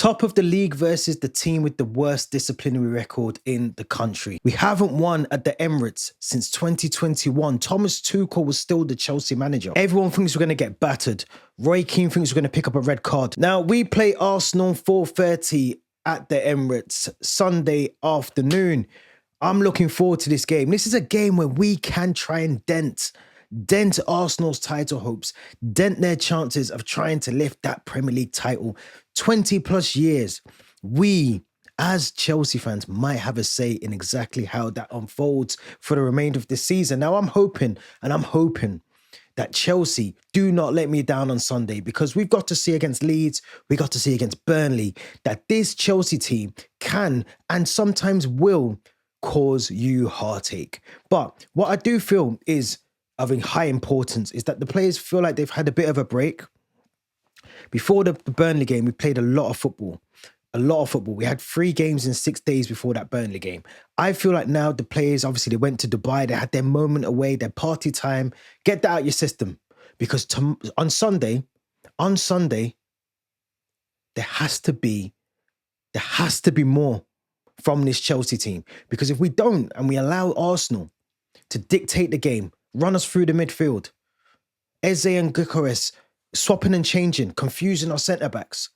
Top of the league versus the team with the worst disciplinary record in the country. We haven't won at the Emirates since 2021. Thomas Tuchel was still the Chelsea manager. Everyone thinks we're going to get battered. Roy Keane thinks we're going to pick up a red card. Now, we play Arsenal 4:30 at the Emirates Sunday afternoon. I'm looking forward to this game. This is a game where we can try and dent Arsenal's title hopes, dent their chances of trying to lift that Premier League title. 20 plus years, we as Chelsea fans might have a say in exactly how that unfolds for the remainder of this season. Now I'm hoping that Chelsea do not let me down on Sunday, because we've got to see against Leeds, we got to see against Burnley, that this Chelsea team can and sometimes will cause you heartache. But what I do feel is of high importance is that the players feel like they've had a bit of a break. Before the Burnley game, we played a lot of football. We had 3 games in 6 days before that Burnley game. I feel like now the players, obviously they went to Dubai, they had their moment away, their party time. Get that out of your system. Because on Sunday, there has to be more from this Chelsea team. Because if we don't, and we allow Arsenal to dictate the game, run us through the midfield, Eze and Gyökeres swapping and changing, confusing our centre-backs,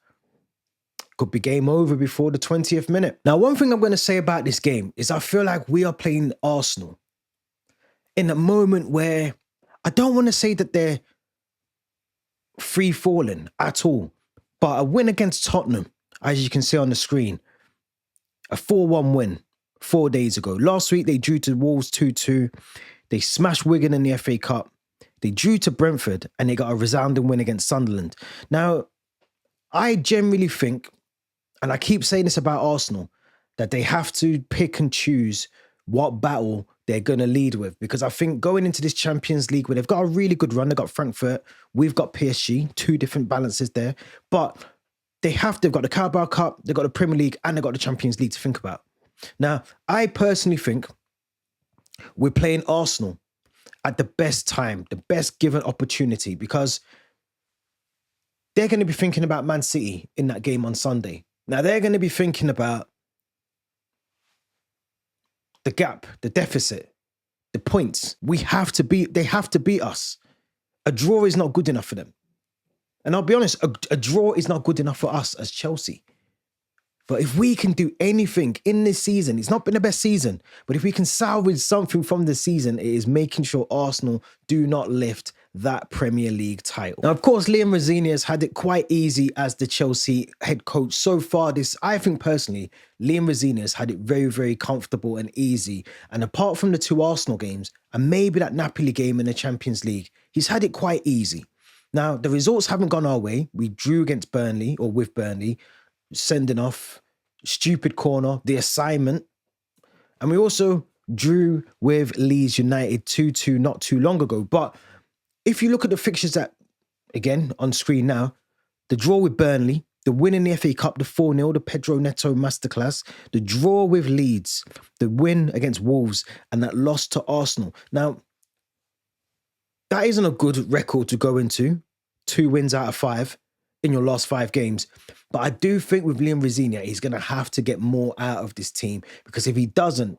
could be game over before the 20th minute. Now, one thing I'm going to say about this game is I feel like we are playing Arsenal in a moment where I don't want to say that they're free-falling at all, but a win against Tottenham, as you can see on the screen, a 4-1 win 4 days ago. Last week, they drew to Wolves 2-2. They smashed Wigan in the FA Cup. They drew to Brentford and they got a resounding win against Sunderland. Now, I generally think, and I keep saying this about Arsenal, that they have to pick and choose what battle they're going to lead with. Because I think going into this Champions League, where they've got a really good run, they've got Frankfurt, we've got PSG, 2 different balances there. But they've got the Carabao Cup, they've got the Premier League, and they've got the Champions League to think about. Now, I personally think we're playing Arsenal at the best time, the best given opportunity, because they're going to be thinking about Man City in that game on Sunday. Now, they're going to be thinking about the gap, the deficit, the points. They have to beat us. A draw is not good enough for them. And I'll be honest, a draw is not good enough for us as Chelsea. But if we can do anything in this season, it's not been the best season, but if we can salvage something from this season, it is making sure Arsenal do not lift that Premier League title. Now, of course, Liam Rosenior has had it quite easy as the Chelsea head coach so far. I think personally, Liam Rosenior has had it very, very comfortable and easy. And apart from the 2 Arsenal games, and maybe that Napoli game in the Champions League, he's had it quite easy. Now, the results haven't gone our way. We drew against Burnley, or with Burnley, sending off, stupid corner, the assignment. And we also drew with Leeds United 2-2 not too long ago. But if you look at the fixtures that, again, on screen now, the draw with Burnley, the win in the FA Cup, the 4-0, the Pedro Neto masterclass, the draw with Leeds, the win against Wolves, and that loss to Arsenal. Now, that isn't a good record to go into, 2 wins out of 5 in your last 5 games. But I do think with Liam Rosenior, he's going to have to get more out of this team, because if he doesn't,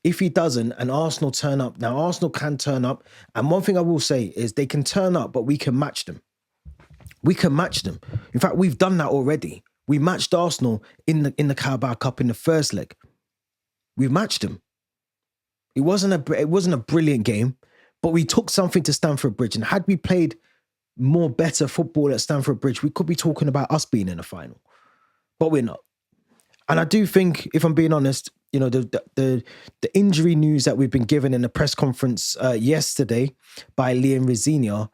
and Arsenal turn up, now Arsenal can turn up, and one thing I will say is they can turn up, but we can match them. We can match them. In fact, we've done that already. We matched Arsenal in the Carabao Cup in the first leg. We've matched them. It wasn't a brilliant game, but we took something to Stamford Bridge, and had we played more better football at Stamford Bridge, we could be talking about us being in the final, but we're not. And I do think, if I'm being honest, you know, the injury news that we've been given in the press conference yesterday by Liam Rosenior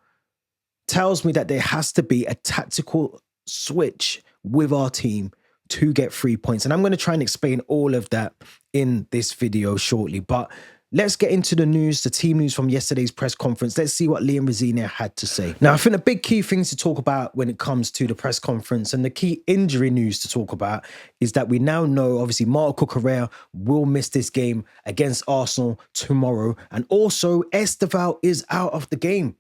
tells me that there has to be a tactical switch with our team to get 3 points. And I'm going to try and explain all of that in this video shortly. But let's get into the news, the team news from yesterday's press conference. Let's see what Liam Rosenior had to say. Now, I think the big key things to talk about when it comes to the press conference, and the key injury news to talk about, is that we now know, obviously, Marco Correa will miss this game against Arsenal tomorrow. And also, Esteval is out of the game.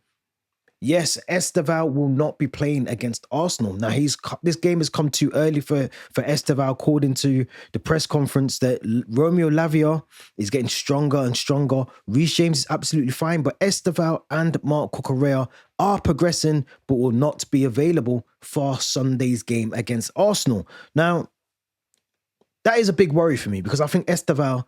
Yes, Esteval will not be playing against Arsenal. Now this game has come too early for Esteval, according to the press conference that Romeo Lavia is getting stronger and stronger. Reece James is absolutely fine, but Esteval and Mark Cucurella are progressing, but will not be available for Sunday's game against Arsenal. Now, that is a big worry for me because I think Esteval,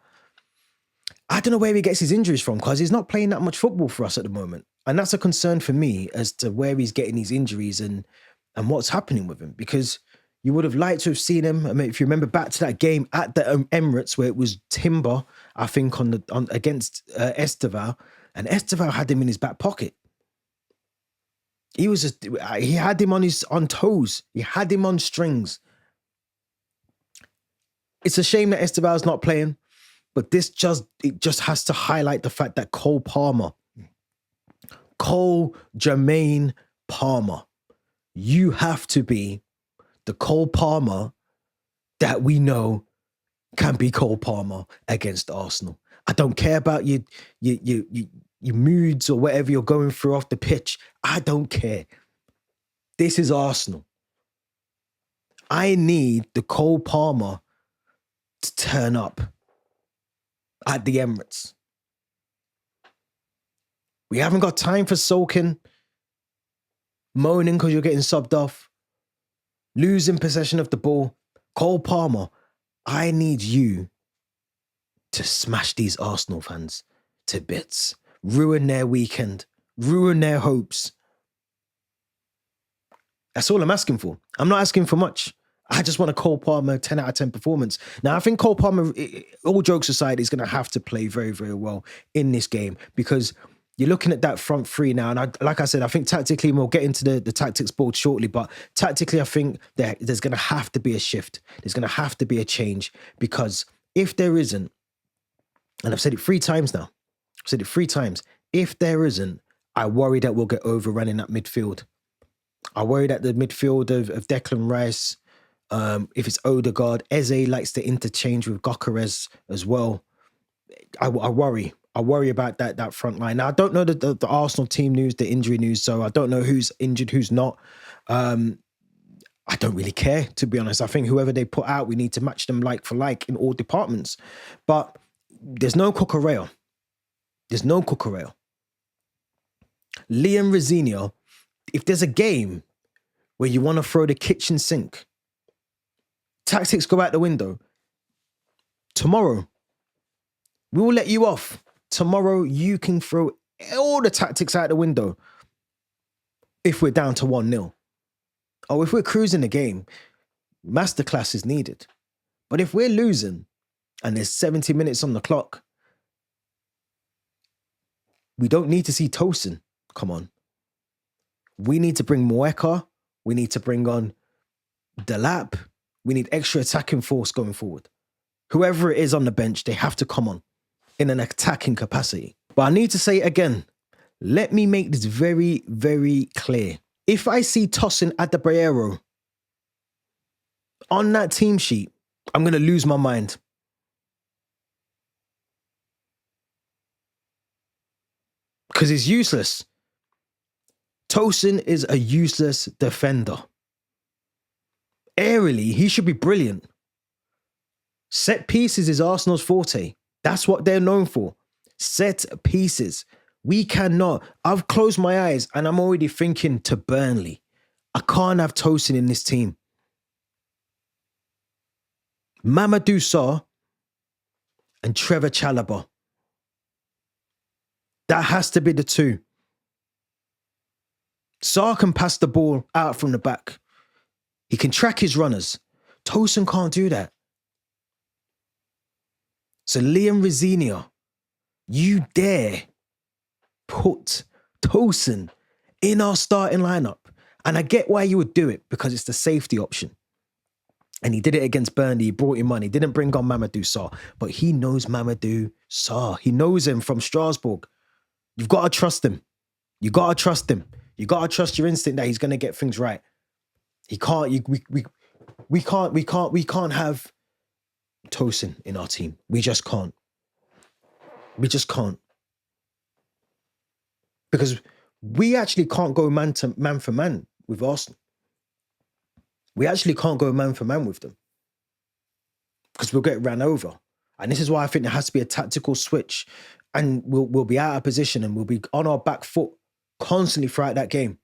I don't know where he gets his injuries from because he's not playing that much football for us at the moment. And that's a concern for me as to where he's getting these injuries and what's happening with him. Because you would have liked to have seen him. I mean, if you remember back to that game at the Emirates where it was Timber, I think, against Esteval, and Esteval had him in his back pocket. He had him on toes. He had him on strings. It's a shame that Esteval's not playing. But it just has to highlight the fact that Cole Jermaine Palmer, you have to be the Cole Palmer that we know can be Cole Palmer against Arsenal. I don't care about your moods or whatever you're going through off the pitch. I don't care. This is Arsenal. I need the Cole Palmer to turn up at the Emirates. We haven't got time for sulking, moaning because you're getting subbed off, losing possession of the ball. Cole Palmer, I need you to smash these Arsenal fans to bits, ruin their weekend, ruin their hopes. That's all I'm asking for. I'm not asking for much. I just want a Cole Palmer 10 out of 10 performance. Now, I think Cole Palmer, all jokes aside, is going to have to play very, very well in this game because you're looking at that front three now. And like I said, I think tactically, and we'll get into the tactics board shortly, but tactically, I think there's going to have to be a shift. There's going to have to be a change because if there isn't, and I've said it 3 times now, if there isn't, I worry that we'll get overrun in that midfield. I worry that the midfield of Declan Rice, if it's Odegaard, Eze likes to interchange with Gyökeres as well. I worry. I worry about that front line. Now, I don't know the Arsenal team news, the injury news, so I don't know who's injured, who's not. I don't really care, to be honest. I think whoever they put out, we need to match them like for like in all departments. But there's no Cucurella. Liam Rosenior, if there's a game where you want to throw the kitchen sink, tactics go out the window. Tomorrow, we will let you off. Tomorrow, you can throw all the tactics out the window if we're down to 1-0. Or if we're cruising the game, masterclass is needed. But if we're losing and there's 70 minutes on the clock, we don't need to see Tosin. Come on. We need to bring Moeka. We need to bring on Delap. We need extra attacking force going forward. Whoever it is on the bench, they have to come on in an attacking capacity. But I need to say it again. Let me make this very, very clear. If I see Tosin Adebayo on that team sheet, I'm going to lose my mind. Because he's useless. Tosin is a useless defender. Aerially, he should be brilliant. Set pieces is Arsenal's forte. That's what they're known for. Set pieces. We cannot. I've closed my eyes and I'm already thinking to Burnley. I can't have Tosin in this team. Mamadou Sarr and Trevor Chalobah. That has to be the two. Sarr can pass the ball out from the back. He can track his runners. Tosin can't do that. So Liam Rosenior, you dare put Tosin in our starting lineup. And I get why you would do it, because it's the safety option. And he did it against Burnley. He brought him on. He didn't bring on Mamadou Sarr. But he knows Mamadou Sarr. He knows him from Strasbourg. You've got to trust him. You got to trust him. You got to trust your instinct that he's going to get things right. He can't. We can't have Tosin in our team. We just can't. We just can't. Because we actually can't go man for man with Arsenal. We actually can't go man for man with them because we'll get ran over. And this is why I think there has to be a tactical switch, and we'll be out of position and we'll be on our back foot constantly throughout that game.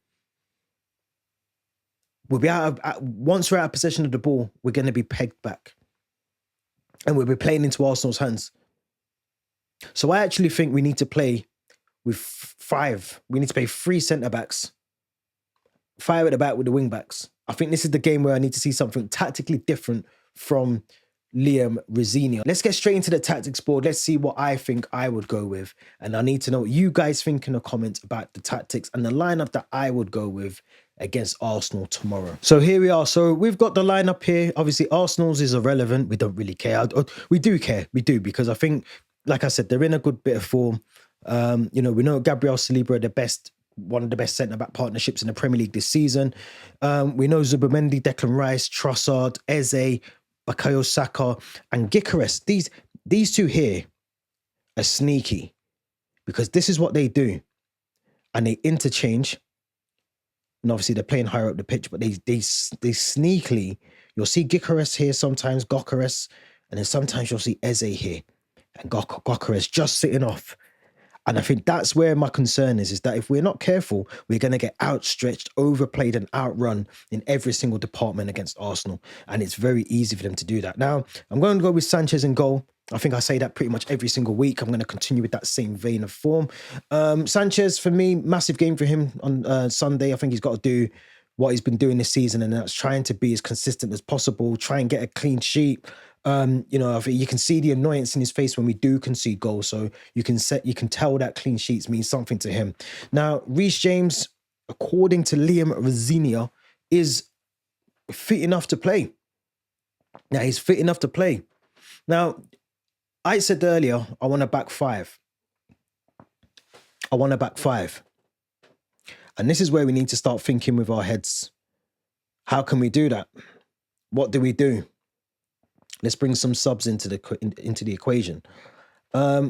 We'll be once we're out of possession of the ball, we're going to be pegged back. And we'll be playing into Arsenal's hands. So I actually think we need to play with 5. We need to play 3 centre-backs. 5 at the back with the wing-backs. I think this is the game where I need to see something tactically different from Liam Rosenior. Let's get straight into the tactics board. Let's see what I think I would go with. And I need to know what you guys think in the comments about the tactics and the lineup that I would go with against Arsenal tomorrow. So here we are. So we've got the lineup here. Obviously, Arsenal's is irrelevant. We don't really care. We do care. We do, because I think, like I said, they're in a good bit of form. We know Gabriel Saliba are one of the best centre-back partnerships in the Premier League this season. We know Zubimendi, Declan Rice, Trossard, Eze, Bukayo Saka, and Gyökeres. These 2 here are sneaky, because this is what they do. And they interchange. And obviously they're playing higher up the pitch, but they sneakily, you'll see Gyökeres here sometimes, Gyökeres, and then sometimes you'll see Eze here. And Gyökeres just sitting off. And I think that's where my concern is that if we're not careful, we're going to get outstretched, overplayed, and outrun in every single department against Arsenal. And it's very easy for them to do that. Now, I'm going to go with Sanchez in goal. I think I say that pretty much every single week. I'm going to continue with that same vein of form. Sanchez, for me, massive game for him on Sunday. I think he's got to do what he's been doing this season, and that's trying to be as consistent as possible, try and get a clean sheet. I think you can see the annoyance in his face when we do concede goals. So you can tell that clean sheets mean something to him. Now, Reece James, according to Liam Rosenior, is fit enough to play. Now, he's fit enough to play. Now, I said earlier, I want a back 5. I want a back 5. And this is where we need to start thinking with our heads. How can we do that? What do we do? Let's bring some subs into the equation. Yeah,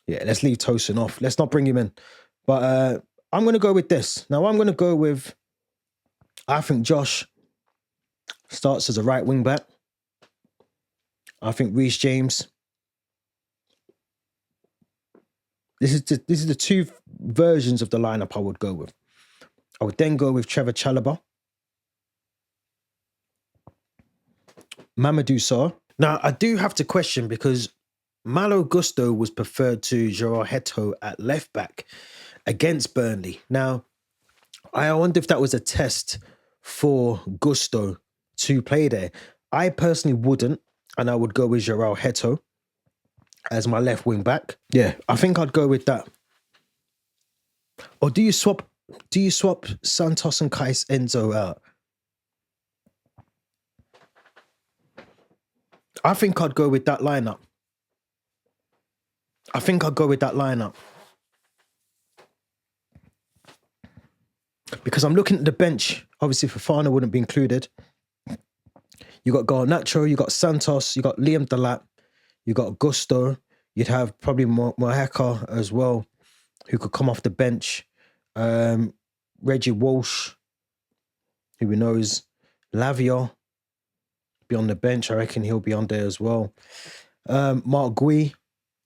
let's leave Tosin off. Let's not bring him in. But I'm going to go with this. Now, I'm going to go with, I think Josh starts as a right wing back. I think Reece James. This is the 2 versions of the lineup I would go with. I would then go with Trevor Chalobah, Mamadou Sarr. Now, I do have to question, because Malo Gusto was preferred to João Neto at left back against Burnley. Now, I wonder if that was a test for Gusto to play there. I personally wouldn't, and I would go with João Neto as my left wing back. Yeah, I think I'd go with that. Or do you swap Santos and Kais Enzo out? I think I'd go with that lineup. Because I'm looking at the bench. Obviously, Fofana wouldn't be included. You got Garnacho, you got Santos, you got Liam Delap, you got Gusto. You'd have probably Mojica as well, who could come off the bench. Reggie Walsh, who we know is Lavia, be on the bench. I reckon he'll be on there as well. Mark Gui,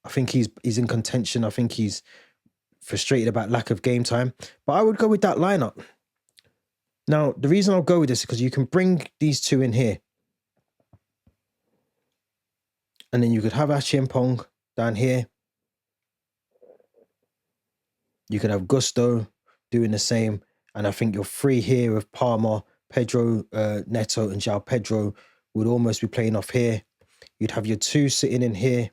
I think he's in contention. I think he's frustrated about lack of game time. But I would go with that lineup. Now, the reason I'll go with this is because you can bring these 2 in here. And then you could have Achiampong down here. You could have Gusto doing the same. And I think your 3 here of Palmer, Pedro, Neto, and João Pedro would almost be playing off here. You'd have your 2 sitting in here.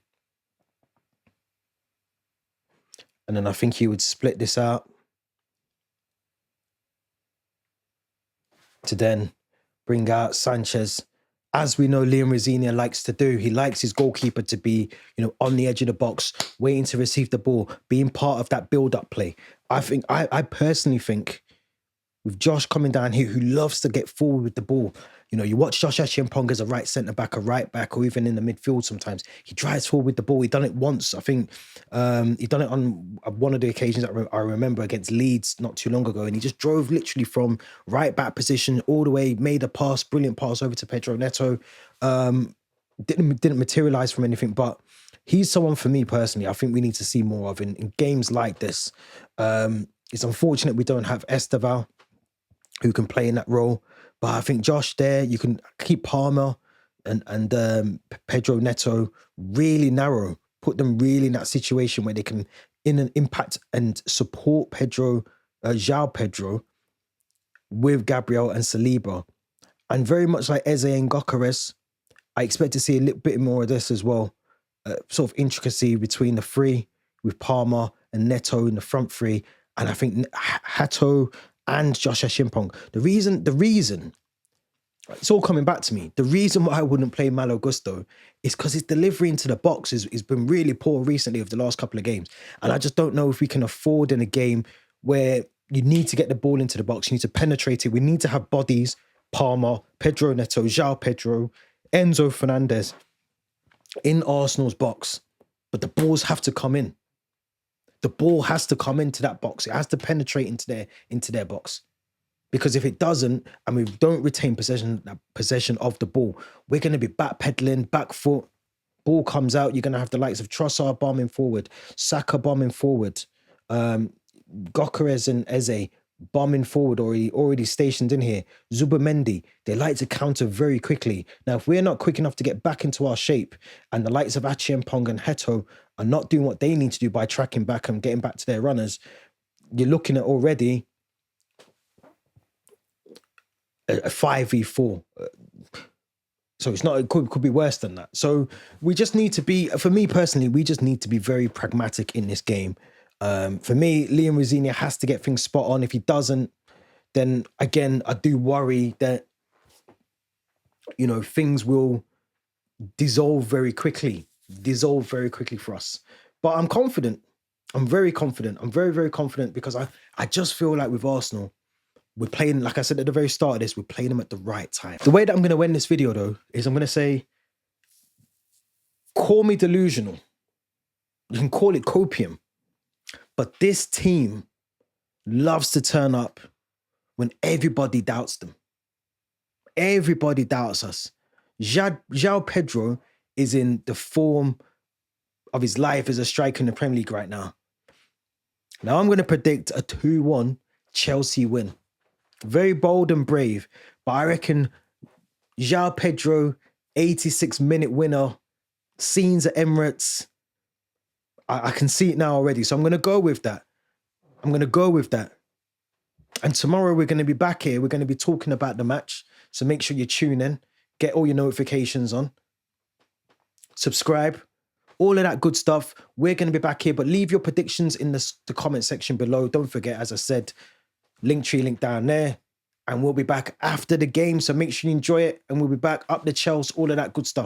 And then I think you would split this out to then bring out Sanchez. As we know, Liam Rosenior likes to do. He likes his goalkeeper to be, on the edge of the box, waiting to receive the ball, being part of that build-up play. I personally think with Josh coming down here, who loves to get forward with the ball. You know, you watch Josh Achiampong as a right centre back, a right back, or even in the midfield sometimes. He drives forward with the ball. He done it once, I think. He done it on one of the occasions that I remember against Leeds not too long ago. And he just drove literally from right back position all the way, made a pass, brilliant pass over to Pedro Neto. Didn't materialise from anything, but he's someone for me personally I think we need to see more of in games like this. It's unfortunate we don't have Esteval who can play in that role. But I think Josh there, you can keep Palmer and Pedro Neto really narrow, put them really in that situation where they can in an impact and support João Pedro with Gabriel and Saliba. And very much like Eze and Gokares, I expect to see a little bit more of this as well. Sort of intricacy between the three with Palmer and Neto in the front three. And I think Hato and Josh Achiampong. The reason, it's all coming back to me. The reason why I wouldn't play Malo Gusto is because his delivery into the box has been really poor recently over the last couple of games. And I just don't know if we can afford in a game where you need to get the ball into the box, you need to penetrate it. We need to have bodies, Palmer, Pedro Neto, João Pedro, Enzo Fernandez in Arsenal's box. But the balls have to come in. The ball has to come into that box. It has to penetrate into their box. Because if it doesn't, and we don't retain possession of the ball, we're going to be backpedaling, back foot. Ball comes out, you're going to have the likes of Trossard bombing forward, Saka bombing forward, Gokares and Eze bombing forward, already stationed in here. Zubimendi, they like to counter very quickly. Now, if we're not quick enough to get back into our shape, and the likes of Achiampong and Heto are not doing what they need to do by tracking back and getting back to their runners, you're looking at already a 5v4. So it's not, it could be worse than that. So we just need to be, for me personally, we just need to be very pragmatic in this game. For me, Liam Rosenior has to get things spot on. If he doesn't, then again, I do worry that, you know, things will dissolve very quickly for us. But I'm confident. I'm very confident. I'm very, very confident because I just feel like with Arsenal, we're playing, like I said at the very start of this, we're playing them at the right time. The way that I'm going to end this video, though, is I'm going to say, call me delusional. You can call it copium. But this team loves to turn up when everybody doubts them. Everybody doubts us. João Pedro is in the form of his life as a striker in the Premier League right now. Now I'm going to predict a 2-1 Chelsea win. Very bold and brave, but I reckon João Pedro, 86-minute winner, scenes at Emirates. I can see it now already, so I'm going to go with that. And tomorrow we're going to be back here. We're going to be talking about the match, so make sure you tune in, get all your notifications on, subscribe, all of that good stuff. We're going to be back here, but leave your predictions in the comment section below. Don't forget, as I said, Linktree link down there, and we'll be back after the game, so make sure you enjoy it, and we'll be back up the Chelsea, all of that good stuff.